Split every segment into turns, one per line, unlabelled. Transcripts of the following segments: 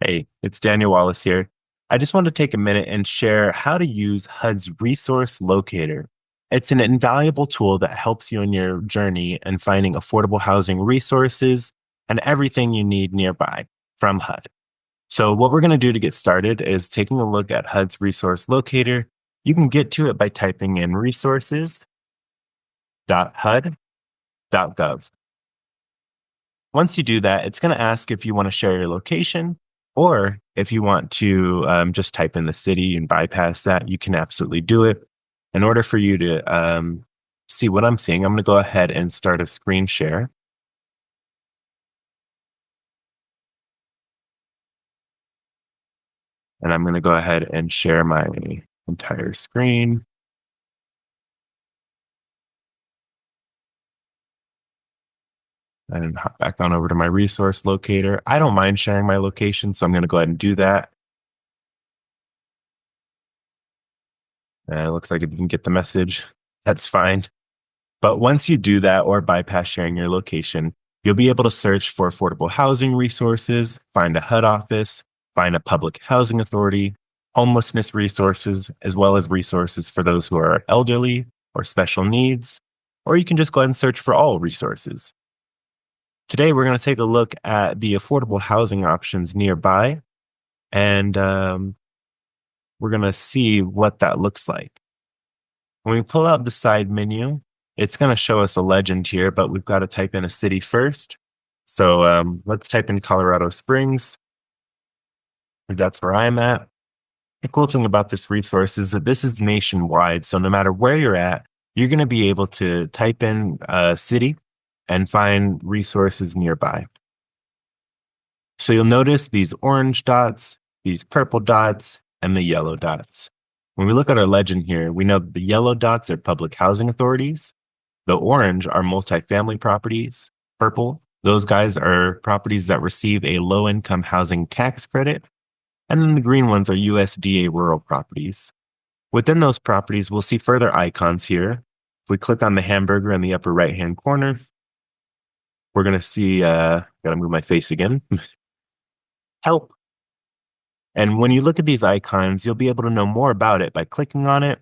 Hey, it's Daniel Wallace here. I just wanted to take a minute and share how to use HUD's Resource Locator. It's an invaluable tool that helps you in your journey in finding affordable housing resources and everything you need nearby from HUD. So, what we're going to do to get started is taking a look at HUD's Resource Locator. You can get to it by typing in resources.hud.gov. Once you do that, it's going to ask if you want to share your location, or if you want to just type in the city and bypass that, you can absolutely do it. In order for you to see what I'm seeing, I'm going to go ahead and start a screen share. And I'm going to go ahead and share my entire screen. And hop back on over to my resource locator. I don't mind sharing my location, so I'm going to go ahead and do that. It looks like it didn't get the message. That's fine. But once you do that or bypass sharing your location, you'll be able to search for affordable housing resources, find a HUD office, find a public housing authority, homelessness resources, as well as resources for those who are elderly or special needs, or you can just go ahead and search for all resources. Today, we're going to take a look at the affordable housing options nearby, and we're going to see what that looks like. When we pull out the side menu, it's going to show us a legend here, but we've got to type in a city first. So let's type in Colorado Springs. That's where I'm at. The cool thing about this resource is that this is nationwide. So no matter where you're at, you're going to be able to type in a city and find resources nearby. So you'll notice these orange dots, these purple dots, and the yellow dots. When we look at our legend here, we know that the yellow dots are public housing authorities. The orange are multifamily properties. Purple, those guys are properties that receive a low income housing tax credit. And then the green ones are USDA rural properties. Within those properties, we'll see further icons here. If we click on the hamburger in the upper right hand corner, we're going to see, gotta move my face again, help. And when you look at these icons, you'll be able to know more about it by clicking on it,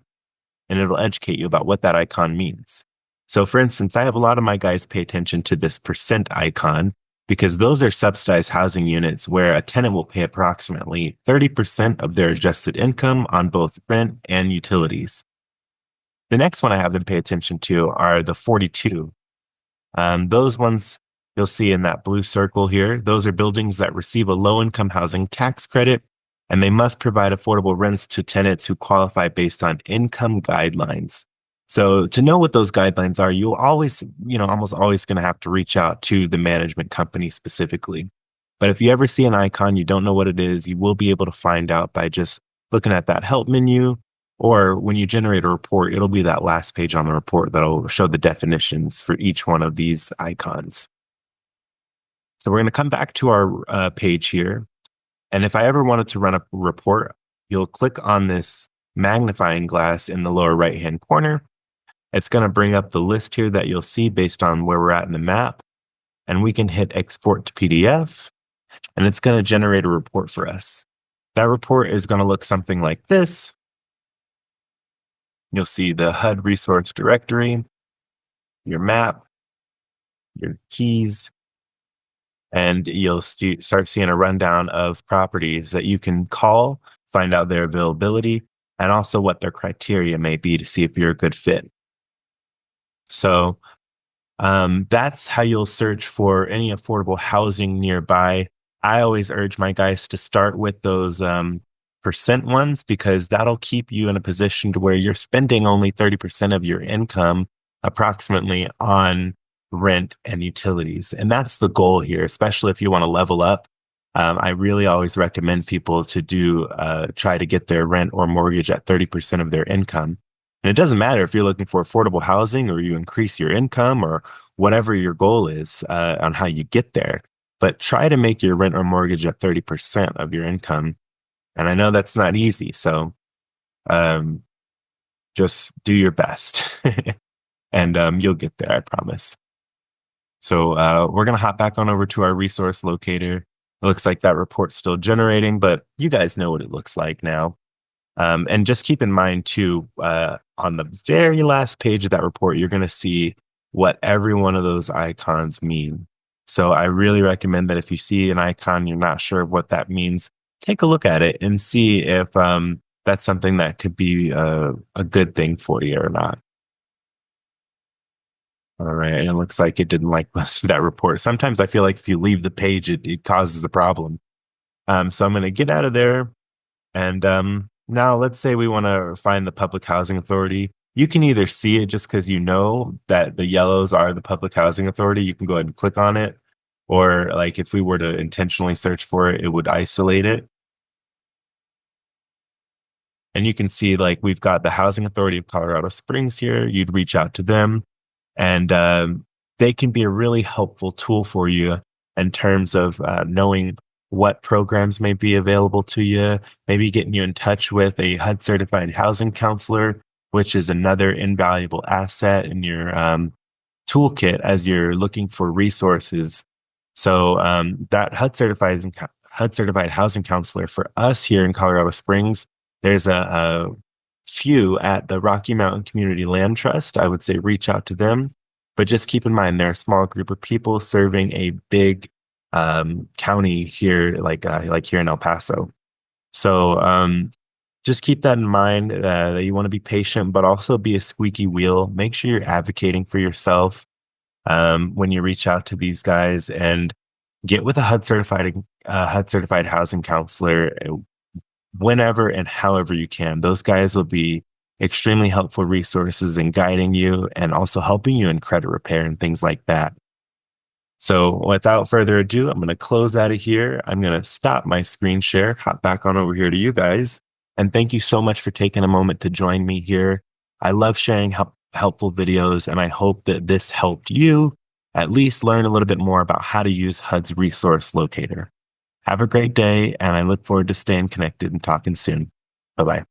and it'll educate you about what that icon means. So for instance, I have a lot of my guys pay attention to this percent icon because those are subsidized housing units where a tenant will pay approximately 30% of their adjusted income on both rent and utilities. The next one I have them pay attention to are the 42. Those ones you'll see in that blue circle here. Those are buildings that receive a low-income housing tax credit, and they must provide affordable rents to tenants who qualify based on income guidelines. So to know what those guidelines are, you'll always, almost always going to have to reach out to the management company specifically. But if you ever see an icon, you don't know what it is, you will be able to find out by just looking at that help menu, or when you generate a report, it'll be that last page on the report that'll show the definitions for each one of these icons. So we're going to come back to our page here. And if I ever wanted to run a report, you'll click on this magnifying glass in the lower right-hand corner. It's going to bring up the list here that you'll see based on where we're at in the map. And we can hit export to PDF, and it's going to generate a report for us. That report is going to look something like this. You'll see the HUD resource directory, your map, your keys, and you'll start seeing a rundown of properties that you can call, find out their availability, and also what their criteria may be to see if you're a good fit. So that's how you'll search for any affordable housing nearby. I always urge my guys to start with those percent ones because that'll keep you in a position to where you're spending only 30% of your income approximately on rent and utilities. And that's the goal here, especially if you want to level up. I really always recommend people to try to get their rent or mortgage at 30% of their income. And it doesn't matter if you're looking for affordable housing or you increase your income or whatever your goal is on how you get there, but try to make your rent or mortgage at 30% of your income. And I know that's not easy. So just do your best and you'll get there, I promise. So we're going to hop back on over to our resource locator. It looks like that report's still generating, but you guys know what it looks like now. And just keep in mind too, on the very last page of that report, you're going to see what every one of those icons mean. So I really recommend that if you see an icon, you're not sure what that means, take a look at it and see if that's something that could be a good thing for you or not. All right. And it looks like it didn't like that report. Sometimes I feel like if you leave the page, it causes a problem. So I'm going to get out of there. And now let's say we want to find the public housing authority. You can either see it just because you know that the yellows are the public housing authority. You can go ahead and click on it. Or like if we were to intentionally search for it, it would isolate it. And you can see like we've got the Housing Authority of Colorado Springs here. You'd reach out to them and they can be a really helpful tool for you in terms of knowing what programs may be available to you, maybe getting you in touch with a HUD certified housing counselor, which is another invaluable asset in your toolkit as you're looking for resources. So that HUD certified housing counselor for us here in Colorado Springs, there's a few at the Rocky Mountain Community Land Trust. I would say reach out to them, but just keep in mind they're a small group of people serving a big county here, like here in El Paso. So just keep that in mind that you want to be patient, but also be a squeaky wheel. Make sure you're advocating for yourself when you reach out to these guys and get with a HUD certified housing counselor whenever and however you can. Those guys will be extremely helpful resources in guiding you and also helping you in credit repair and things like that. So without further ado, I'm going to close out of here. I'm going to stop my screen share, hop back on over here to you guys. And thank you so much for taking a moment to join me here. I love sharing helpful videos, and I hope that this helped you at least learn a little bit more about how to use HUD's Resource Locator. Have a great day, and I look forward to staying connected and talking soon. Bye-bye.